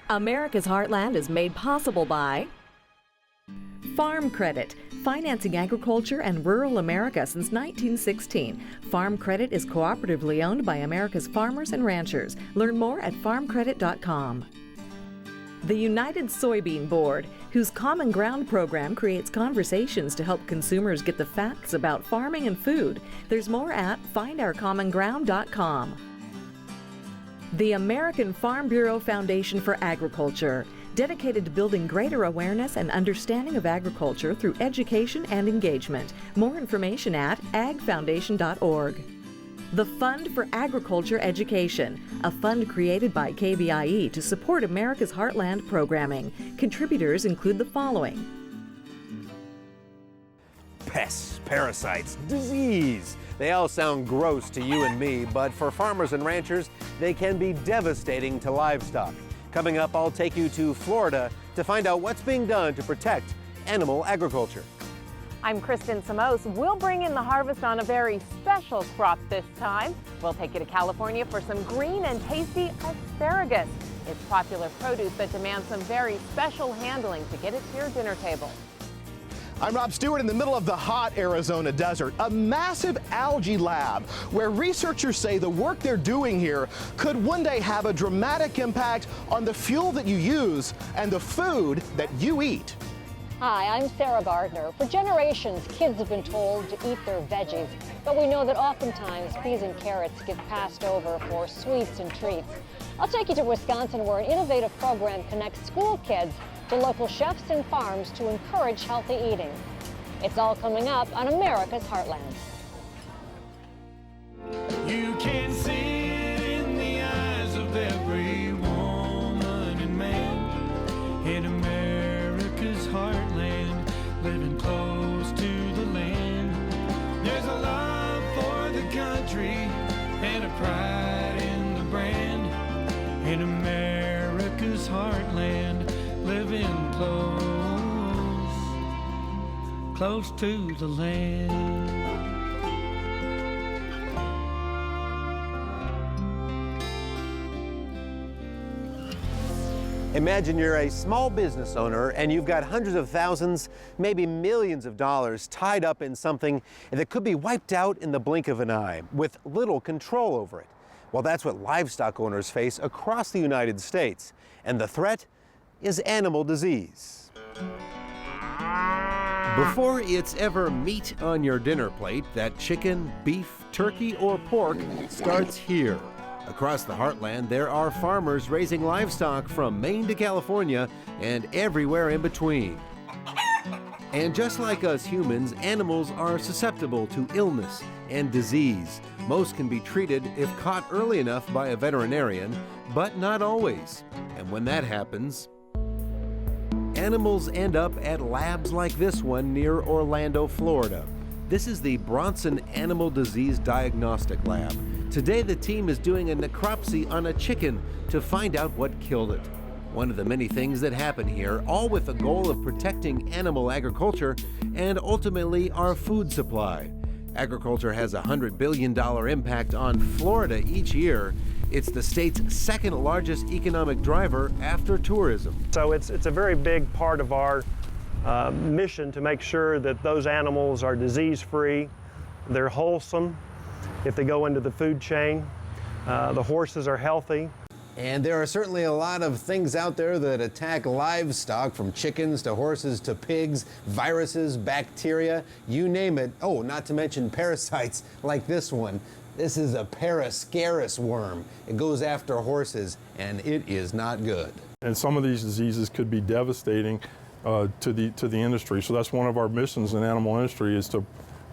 America's Heartland is made possible by Farm Credit, financing agriculture and rural America since 1916. Farm Credit is cooperatively owned by America's farmers and ranchers. Learn more at farmcredit.com. The United Soybean Board, whose Common Ground program creates conversations to help consumers get the facts about farming and food. There's more at findourcommonground.com. The American Farm Bureau Foundation for Agriculture, dedicated to building greater awareness and understanding of agriculture through education and engagement. More information at agfoundation.org. The Fund for Agriculture Education, a fund created by KBIE to support America's Heartland programming. Contributors include the following: Pests, parasites, disease. They all sound gross to you and me, but for farmers and ranchers, they can be devastating to livestock. Coming up, I'll take you to Florida to find out what's being done to protect animal agriculture. I'm Kristen Samos. We'll bring in the harvest on a very special crop this time. We'll take you to California for some green and tasty asparagus. It's popular produce that demands some very special handling to get it to your dinner table. I'm Rob Stewart in the middle of the hot Arizona desert, a massive algae lab where researchers say the work they're doing here could one day have a dramatic impact on the fuel that you use and the food that you eat. Hi, I'm Sarah Gardner. For generations, kids have been told to eat their veggies, but we know that oftentimes peas and carrots get passed over for sweets and treats. I'll take you to Wisconsin, where an innovative program connects school kids to local chefs and farms to encourage healthy eating. It's all coming up on America's Heartland. You can see it in the eyes of every woman and man in America's heartland, living close to the land. There's a love for the country and a pride in the brand in America's heartland, living close to the land. Imagine you're a small business owner and you've got hundreds of thousands, maybe millions of dollars tied up in something that could be wiped out in the blink of an eye with little control over it. Well, that's what livestock owners face across the United States. And the threat is animal disease. Before it's ever meat on your dinner plate, that chicken, beef, turkey, or pork starts here. Across the Heartland, there are farmers raising livestock from Maine to California and everywhere in between. And just like us humans, animals are susceptible to illness and disease. Most can be treated if caught early enough by a veterinarian, but not always. And when that happens, animals end up at labs like this one near Orlando, Florida. This is the Bronson Animal Disease Diagnostic Lab. Today the team is doing a necropsy on a chicken to find out what killed it. One of the many things that happen here, all with the goal of protecting animal agriculture and ultimately our food supply. Agriculture has a $100 billion impact on Florida each year. It's the state's second largest economic driver after tourism. So it's a very big part of our mission to make sure that those animals are disease-free, they're wholesome if they go into the food chain, the horses are healthy. And there are certainly a lot of things out there that attack livestock, from chickens to horses to pigs, viruses, bacteria, you name it. Oh, not to mention parasites like this one. This is a Parascaris worm. It goes after horses, and it is not good. And some of these diseases could be devastating to the industry. So that's one of our missions in animal industry, is to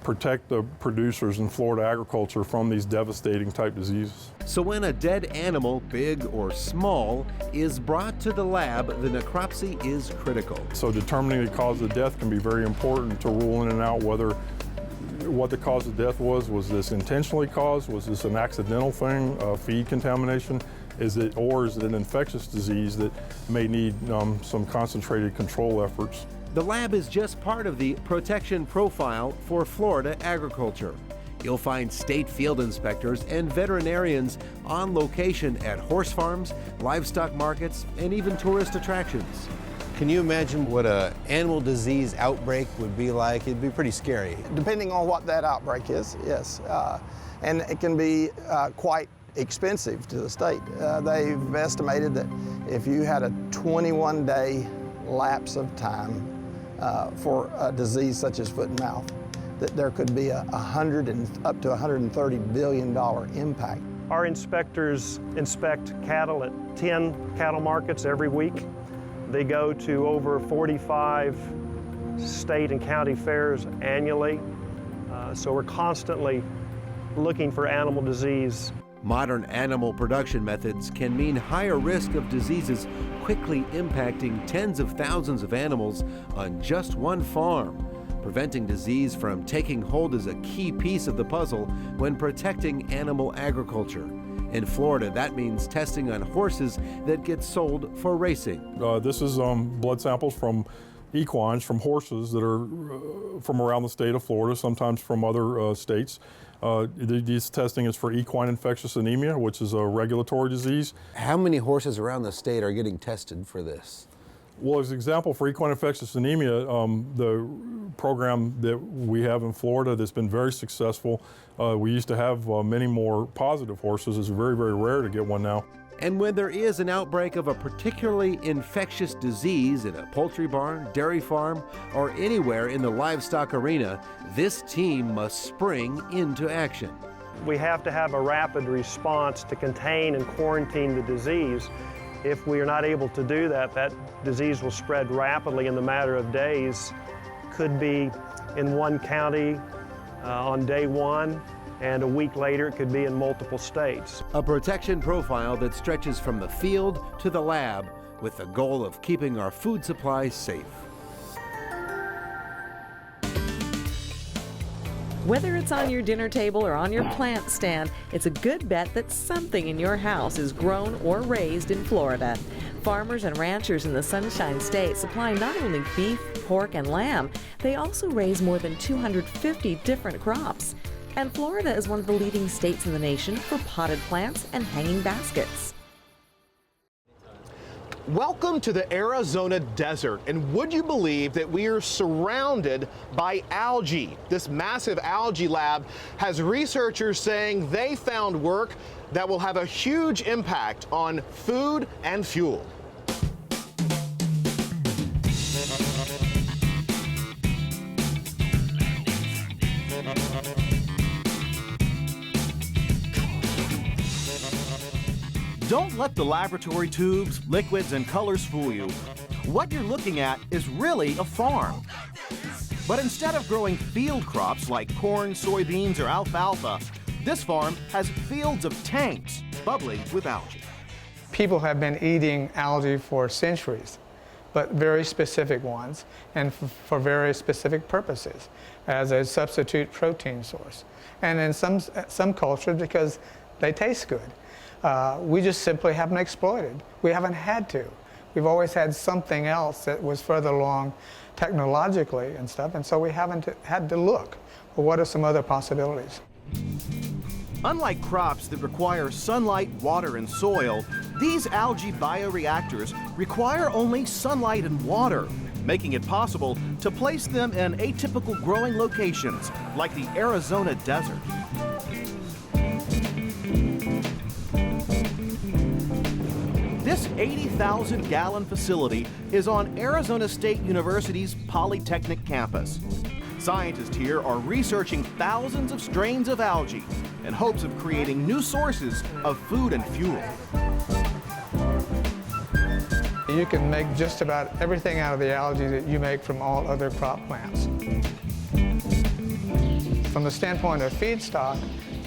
protect the producers in Florida agriculture from these devastating type diseases. So when a dead animal, big or small, is brought to the lab, the necropsy is critical. So determining the cause of death can be very important to rule in and out what the cause of death was. Was this intentionally caused? Was this an accidental thing, feed contamination? Is it an infectious disease that may need some concentrated control efforts? The lab is just part of the protection profile for Florida agriculture. You'll find state field inspectors and veterinarians on location at horse farms, livestock markets, and even tourist attractions. Can you imagine what an animal disease outbreak would be like? It'd be pretty scary. Depending on what that outbreak is, yes. And it can be quite expensive to the state. They've estimated that if you had a 21-day lapse of time for a disease such as foot and mouth, that there could be up to $130 billion impact. Our inspectors inspect cattle at 10 cattle markets every week. They go to over 45 state and county fairs annually. So we're constantly looking for animal disease. Modern animal production methods can mean higher risk of diseases quickly impacting tens of thousands of animals on just one farm. Preventing disease from taking hold is a key piece of the puzzle when protecting animal agriculture. In Florida, that means testing on horses that get sold for racing. This is blood samples from equines, from horses that are from around the state of Florida, sometimes from other states. This testing is for equine infectious anemia, which is a regulatory disease. How many horses around the state are getting tested for this? Well, as an example, for equine infectious anemia, the program that we have in Florida that's been very successful, we used to have many more positive horses. It's very, very rare to get one now. And when there is an outbreak of a particularly infectious disease in a poultry barn, dairy farm, or anywhere in the livestock arena, this team must spring into action. We have to have a rapid response to contain and quarantine the disease. If we are not able to do that, that disease will spread rapidly in the matter of days. Could be in one county on day one, and a week later it could be in multiple states. A protection profile that stretches from the field to the lab with the goal of keeping our food supply safe. Whether it's on your dinner table or on your plant stand, it's a good bet that something in your house is grown or raised in Florida. Farmers and ranchers in the Sunshine State supply not only beef, pork, and lamb, they also raise more than 250 different crops. And Florida is one of the leading states in the nation for potted plants and hanging baskets. Welcome to the Arizona desert, and would you believe that we are surrounded by algae? This massive algae lab has researchers saying they found work that will have a huge impact on food and fuel. Don't let the laboratory tubes, liquids, and colors fool you. What you're looking at is really a farm. But instead of growing field crops like corn, soybeans, or alfalfa, this farm has fields of tanks bubbling with algae. People have been eating algae for centuries, but very specific ones, and for very specific purposes, as a substitute protein source. And in some cultures, because they taste good. We just simply haven't exploited. We haven't had to. We've always had something else that was further along technologically and stuff, and so we haven't had to look. Well, what are some other possibilities? Unlike crops that require sunlight, water, and soil, these algae bioreactors require only sunlight and water, making it possible to place them in atypical growing locations like the Arizona desert. This 80,000-gallon facility is on Arizona State University's Polytechnic campus. Scientists here are researching thousands of strains of algae in hopes of creating new sources of food and fuel. You can make just about everything out of the algae that you make from all other crop plants. From the standpoint of feedstock,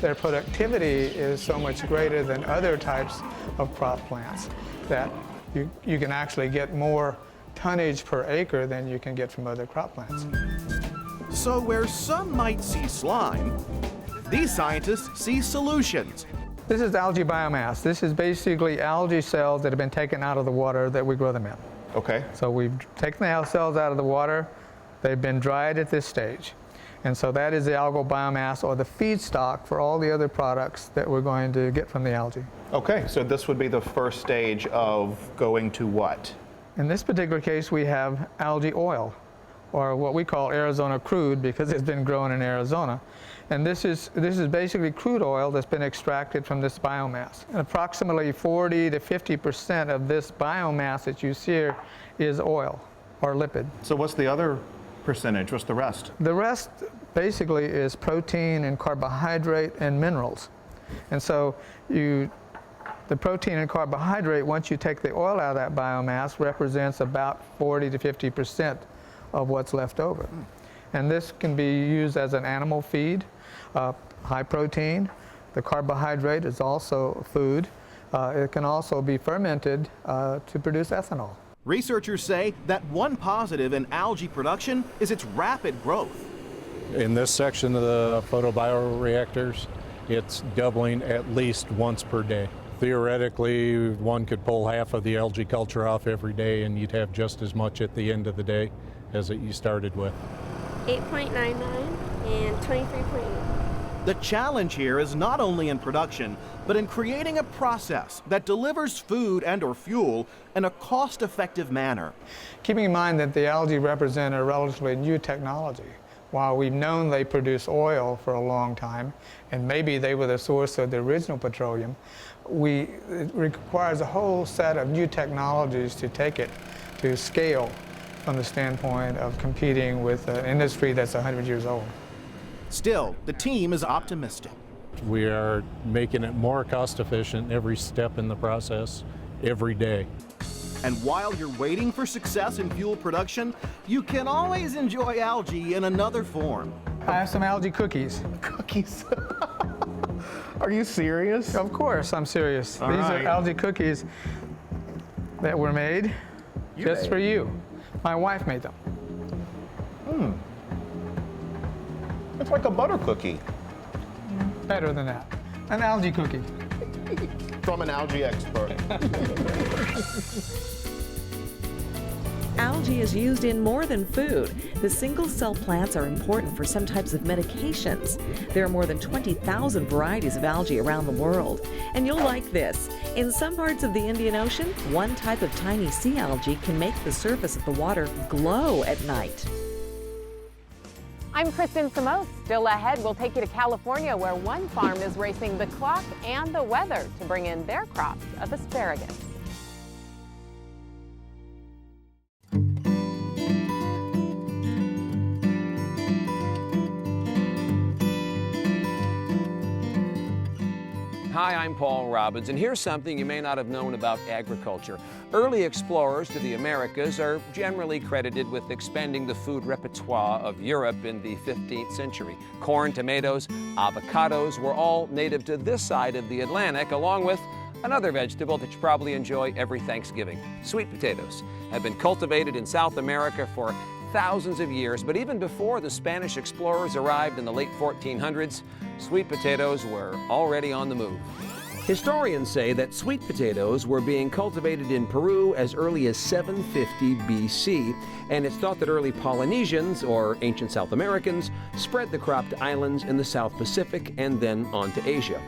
their productivity is so much greater than other types of crop plants that you can actually get more tonnage per acre than you can get from other crop plants. So where some might see slime, these scientists see solutions. This is algae biomass. This is basically algae cells that have been taken out of the water that we grow them in. Okay. So we've taken the cells out of the water. They've been dried at this stage. And so that is the algal biomass, or the feedstock for all the other products that we're going to get from the algae. Okay, so this would be the first stage of going to what? In this particular case, we have algae oil, or what we call Arizona crude, because it's been grown in Arizona. And this is basically crude oil that's been extracted from this biomass. And approximately 40 to 50% of this biomass that you see here is oil or lipid. So what's the other percentage? What's the rest? The rest basically is protein and carbohydrate and minerals. And so the protein and carbohydrate, once you take the oil out of that biomass, represents about 40 to 50% of what's left over. And this can be used as an animal feed, high protein. The carbohydrate is also food. It can also be fermented to produce ethanol. Researchers say that one positive in algae production is its rapid growth. In this section of the photobioreactors, it's doubling at least once per day. Theoretically, one could pull half of the algae culture off every day and you'd have just as much at the end of the day as you started with. 8.99 and 23.8. The challenge here is not only in production, but in creating a process that delivers food and/or fuel in a cost-effective manner. Keeping in mind that the algae represent a relatively new technology. While we've known they produce oil for a long time, and maybe they were the source of the original petroleum, it requires a whole set of new technologies to take it to scale from the standpoint of competing with an industry that's 100 years old. Still, the team is optimistic. We are making it more cost efficient every step in the process, every day. And while you're waiting for success in fuel production, you can always enjoy algae in another form. I have some algae cookies. Cookies? Are you serious? Of course, I'm serious. These are algae cookies that were made just for you. My wife made them. It's like a butter cookie. Better than that. An algae cookie. From an algae expert. Algae is used in more than food. The single-cell plants are important for some types of medications. There are more than 20,000 varieties of algae around the world. And you'll like this. In some parts of the Indian Ocean, one type of tiny sea algae can make the surface of the water glow at night. I'm Kristen Samos. Still ahead, we'll take you to California, where one farm is racing the clock and the weather to bring in their crops of asparagus. Hi, I'm Paul Robbins, and here's something you may not have known about agriculture. Early explorers to the Americas are generally credited with expanding the food repertoire of Europe in the 15th century. Corn, tomatoes, avocados were all native to this side of the Atlantic, along with another vegetable that you probably enjoy every Thanksgiving. Sweet potatoes have been cultivated in South America for thousands of years, but even before the Spanish explorers arrived in the late 1400s, sweet potatoes were already on the move. Historians say that sweet potatoes were being cultivated in Peru as early as 750 BC, and it's thought that early Polynesians, or ancient South Americans, spread the crop to islands in the South Pacific and then on to Asia.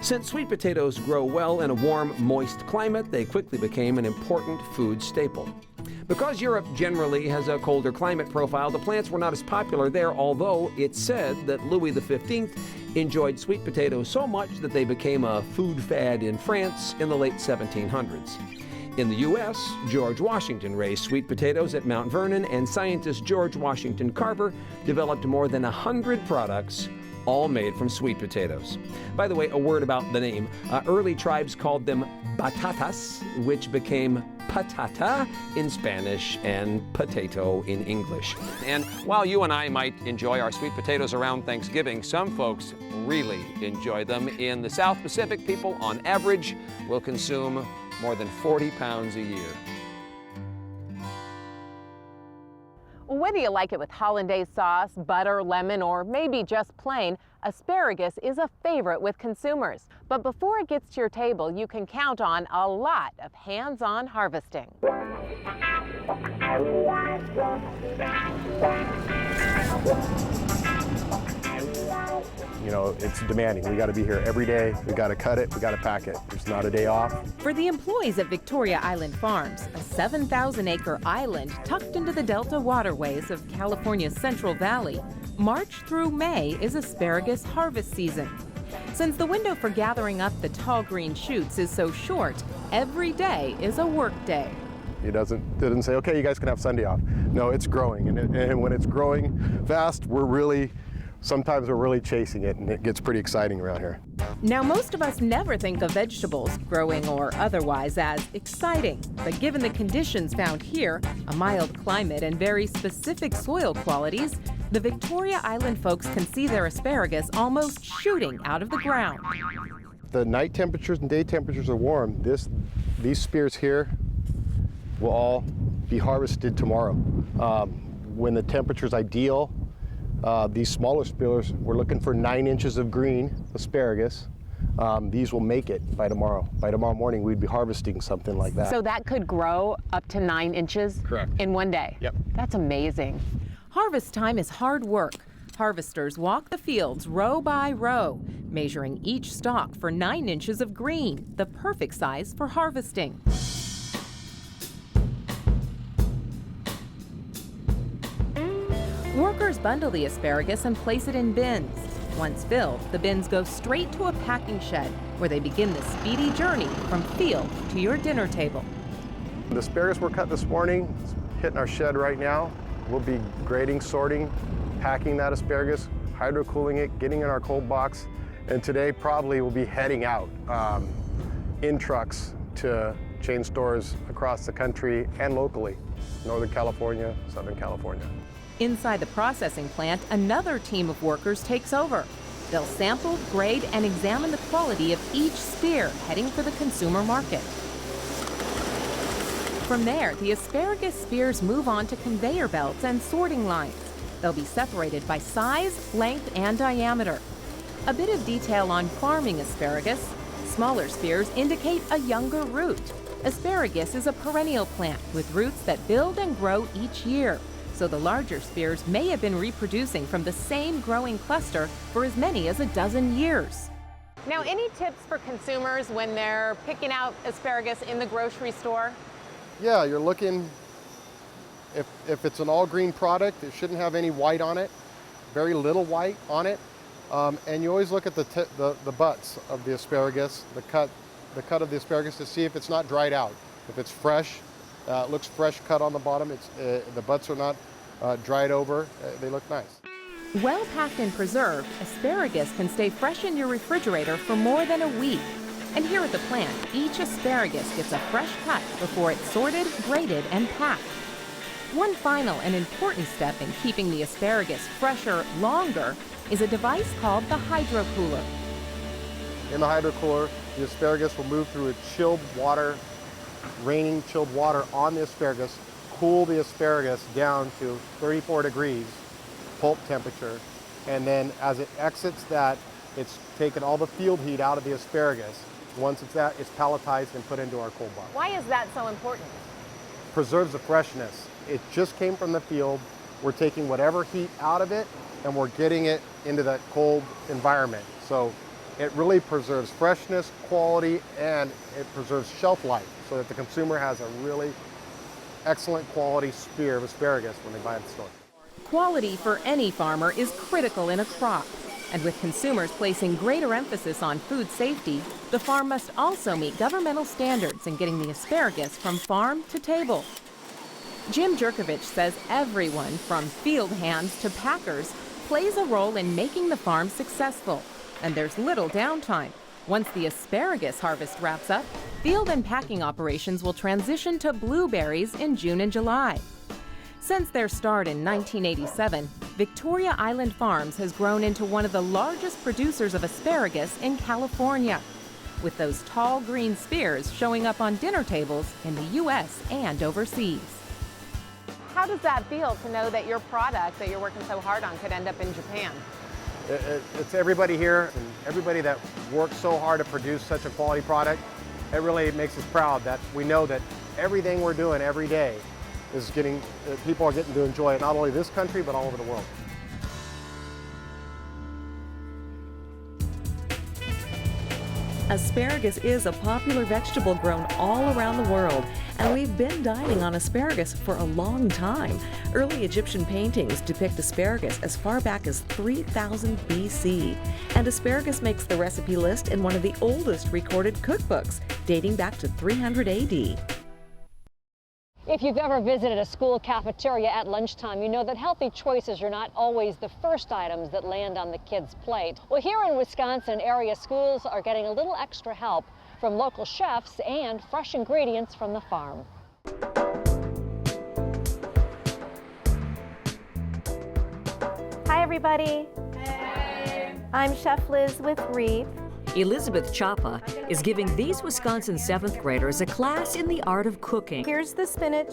Since sweet potatoes grow well in a warm, moist climate, they quickly became an important food staple. Because Europe generally has a colder climate profile, the plants were not as popular there, although it's said that Louis XV enjoyed sweet potatoes so much that they became a food fad in France in the late 1700s. In the U.S., George Washington raised sweet potatoes at Mount Vernon, and scientist George Washington Carver developed more than 100 products, all made from sweet potatoes. By the way, a word about the name. Early tribes called them batatas, which became patata in Spanish and potato in English. And while you and I might enjoy our sweet potatoes around Thanksgiving, some folks really enjoy them. In the South Pacific, people on average will consume more than 40 pounds a year. Whether you like it with hollandaise sauce, butter, lemon, or maybe just plain, asparagus is a favorite with consumers. But before it gets to your table, you can count on a lot of hands-on harvesting. out. You know, it's demanding. We got to be here every day. We got to cut it. We got to pack it. There's not a day off. For the employees at Victoria Island Farms, a 7,000-acre island tucked into the delta waterways of California's Central Valley, March through May is asparagus harvest season. Since the window for gathering up the tall green shoots is so short, every day is a work day. It didn't say, okay, you guys can have Sunday off. No, it's growing, and when it's growing fast, sometimes we're really chasing it, and it gets pretty exciting around here. Now, most of us never think of vegetables, growing or otherwise, as exciting. But given the conditions found here, a mild climate and very specific soil qualities, the Victoria Island folks can see their asparagus almost shooting out of the ground. The night temperatures and day temperatures are warm. These spears here will all be harvested tomorrow. When the temperature's ideal, these smaller spears, we're looking for 9 inches of green asparagus. These will make it by tomorrow. By tomorrow morning, we'd be harvesting something like that. So that could grow up to 9 inches? Correct. In one day? Yep. That's amazing. Harvest time is hard work. Harvesters walk the fields row by row, measuring each stalk for 9 inches of green, the perfect size for harvesting. Workers bundle the asparagus and place it in bins. Once filled, the bins go straight to a packing shed where they begin the speedy journey from field to your dinner table. The asparagus we're cut this morning is hitting our shed right now. We'll be grading, sorting, packing that asparagus, hydrocooling it, getting in our cold box, and today probably we'll be heading out in trucks to chain stores across the country and locally, Northern California, Southern California. Inside the processing plant, another team of workers takes over. They'll sample, grade, and examine the quality of each spear heading for the consumer market. From there, the asparagus spears move on to conveyor belts and sorting lines. They'll be separated by size, length, and diameter. A bit of detail on farming asparagus. Smaller spears indicate a younger root. Asparagus is a perennial plant with roots that build and grow each year. So the larger spears may have been reproducing from the same growing cluster for as many as a dozen years. Now, any tips for consumers when they're picking out asparagus in the grocery store? Yeah, you're looking, if it's an all-green product, it shouldn't have any white on it, very little white on it. And you always look at the butts of the asparagus, the cut of the asparagus to see if it's not dried out. If it's fresh, it looks fresh cut on the bottom, the butts are not dried over, they look nice. Well packed and preserved, asparagus can stay fresh in your refrigerator for more than a week. And here at the plant, each asparagus gets a fresh cut before it's sorted, graded, and packed. One final and important step in keeping the asparagus fresher longer is a device called the hydrocooler. In the hydrocooler, the asparagus will move through a chilled water, raining chilled water on the asparagus, cool the asparagus down to 34 degrees pulp temperature, and then as it exits that, it's taken all the field heat out of the asparagus. Once it's that, it's palletized and put into our cold box. Why is that so important? Preserves the freshness. It just came from the field. We're taking whatever heat out of it and we're getting it into that cold environment. So it really preserves freshness, quality, and it preserves shelf life so that the consumer has a really excellent quality spear of asparagus when they buy it at the store. Quality for any farmer is critical in a crop. And with consumers placing greater emphasis on food safety, the farm must also meet governmental standards in getting the asparagus from farm to table. Jim Jerkovich says everyone, from field hands to packers, plays a role in making the farm successful. And there's little downtime. Once the asparagus harvest wraps up, field and packing operations will transition to blueberries in June and July. Since their start in 1987, Victoria Island Farms has grown into one of the largest producers of asparagus in California, with those tall green spears showing up on dinner tables in the U.S. and overseas. How does that feel to know that your product that you're working so hard on could end up in Japan? It's everybody here and everybody that works so hard to produce such a quality product. It really makes us proud that we know that everything we're doing every day is people are getting to enjoy it, not only this country, but all over the world. Asparagus is a popular vegetable grown all around the world, and we've been dining on asparagus for a long time. Early Egyptian paintings depict asparagus as far back as 3000 BC, and asparagus makes the recipe list in one of the oldest recorded cookbooks, dating back to 300 AD. If you've ever visited a school cafeteria at lunchtime, you know that healthy choices are not always the first items that land on the kids' plate. Well, here in Wisconsin, area schools are getting a little extra help from local chefs and fresh ingredients from the farm. Hi, everybody. Hey. I'm Chef Liz with REAP. Elizabeth Chapa is giving these Wisconsin 7th graders a class in the art of cooking. Here's the spinach,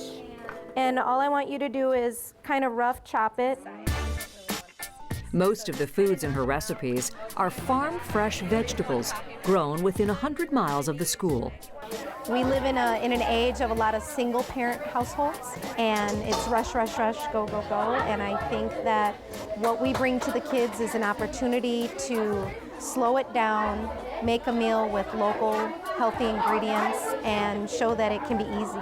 and all I want you to do is kind of rough chop it. Most of the foods in her recipes are farm-fresh vegetables grown within 100 miles of the school. We live in an age of a lot of single-parent households, and it's rush, rush, rush, go, go, go. And I think that what we bring to the kids is an opportunity to slow it down, make a meal with local, healthy ingredients, and show that it can be easy.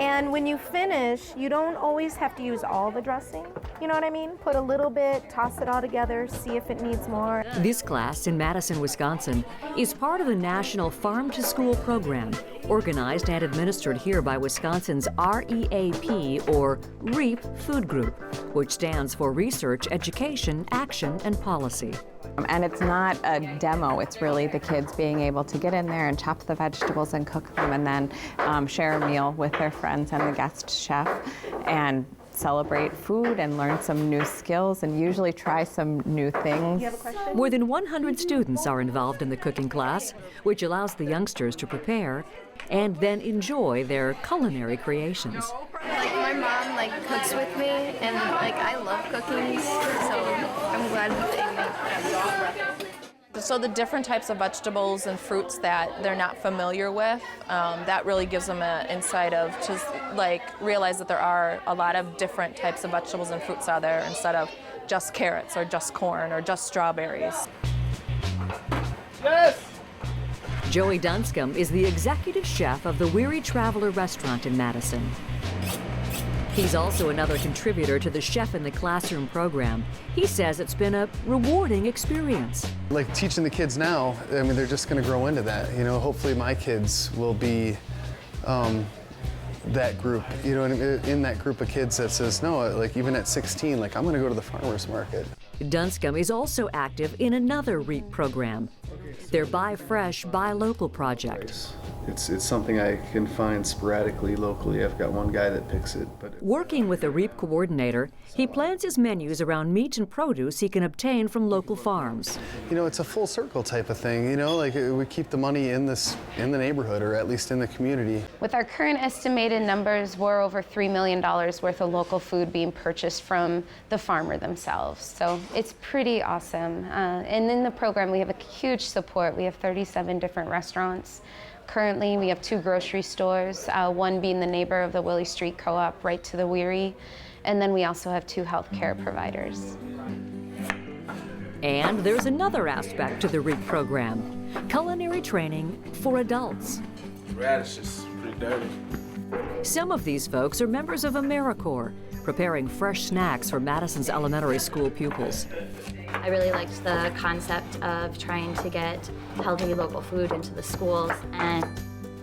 And when you finish, you don't always have to use all the dressing. You know what I mean? Put a little bit, toss it all together, see if it needs more. This class in Madison, Wisconsin is part of the National Farm to School program, organized and administered here by Wisconsin's REAP, or REAP Food Group, which stands for Research, Education, Action, and Policy. And it's not a demo, it's really the kids being able to get in there and chop the vegetables and cook them, and then share a meal with their friends and the guest chef, and celebrate food and learn some new skills and usually try some new things. You have a question? More than 100 students are involved in the cooking class, which allows the youngsters to prepare and then enjoy their culinary creations. My mom cooks with me, and I love cooking, so I'm glad that they make that. So the different types of vegetables and fruits that they're not familiar with, that really gives them an insight of just realize that there are a lot of different types of vegetables and fruits out there instead of just carrots or just corn or just strawberries. Yes! Joey Dunscombe is the executive chef of the Weary Traveler restaurant in Madison. He's also another contributor to the Chef in the Classroom program. He says it's been a rewarding experience. Like teaching the kids now, I mean, they're just going to grow into that. You know, hopefully my kids will be that group, you know, in that group of kids that says, no, even at 16, I'm going to go to the farmer's market. Dunscombe is also active in another REAP program, their Buy Fresh, Buy Local project. It's something I can find sporadically locally. I've got one guy that picks it. Working with a REAP coordinator, he plans his menus around meat and produce he can obtain from local farms. You know, it's a full circle type of thing, you know, we keep the money in the neighborhood, or at least in the community. With our current estimated numbers, we're over $3 million worth of local food being purchased from the farmer themselves. So it's pretty awesome. And in the program, we have a huge support. We have 37 different restaurants. Currently, we have 2 grocery stores, one being the neighbor of the Willie Street Co-op right to the Weary, and then we also have 2 healthcare providers. And there's another aspect to the REAP program, culinary training for adults. Radish is pretty dirty. Some of these folks are members of AmeriCorps, preparing fresh snacks for Madison's elementary school pupils. I really liked the concept of trying to get healthy local food into the schools and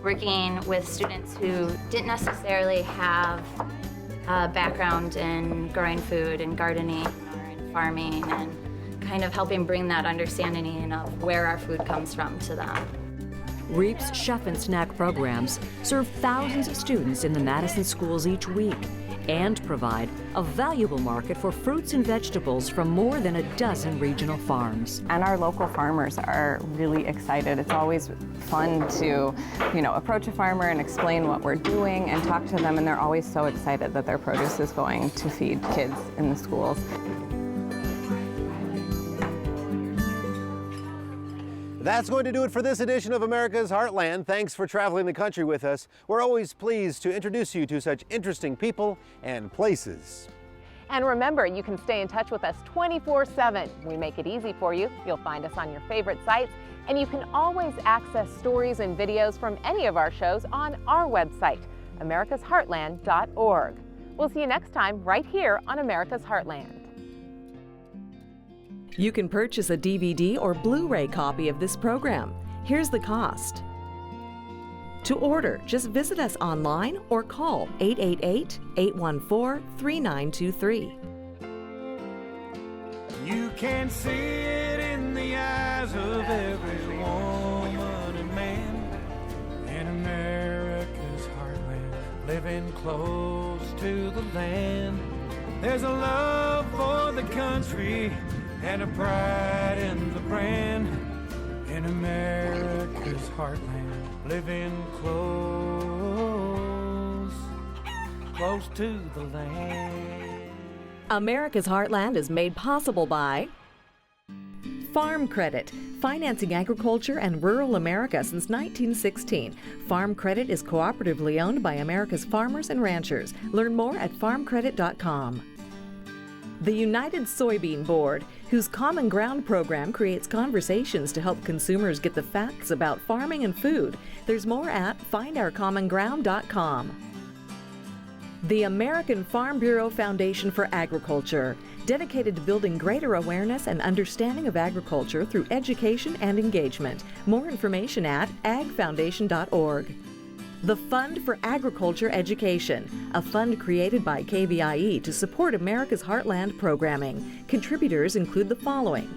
working with students who didn't necessarily have a background in growing food and gardening or in farming, and kind of helping bring that understanding of where our food comes from to them. REAP's Chef and Snack programs serve thousands of students in the Madison schools each week and provide a valuable market for fruits and vegetables from more than a dozen regional farms. And our local farmers are really excited. It's always fun to, approach a farmer and explain what we're doing and talk to them, and they're always so excited that their produce is going to feed kids in the schools. That's going to do it for this edition of America's Heartland. Thanks for traveling the country with us. We're always pleased to introduce you to such interesting people and places. And remember, you can stay in touch with us 24/7. We make it easy for you. You'll find us on your favorite sites, and you can always access stories and videos from any of our shows on our website, americasheartland.org. We'll see you next time right here on America's Heartland. You can purchase a DVD or Blu-ray copy of this program. Here's the cost. To order, just visit us online or call 888-814-3923. You can see it in the eyes of every woman and man in America's heartland, living close to the land. There's a love for the country and a pride in the brand in America's heartland, living close to the land. America's Heartland is made possible by Farm Credit, financing agriculture and rural America since 1916. Farm Credit is cooperatively owned by America's farmers and ranchers. Learn more at farmcredit.com. The United Soybean Board, whose Common Ground program creates conversations to help consumers get the facts about farming and food. There's more at findourcommonground.com. The American Farm Bureau Foundation for Agriculture, dedicated to building greater awareness and understanding of agriculture through education and engagement. More information at agfoundation.org. The Fund for Agriculture Education, a fund created by KVIE to support America's Heartland programming. Contributors include the following: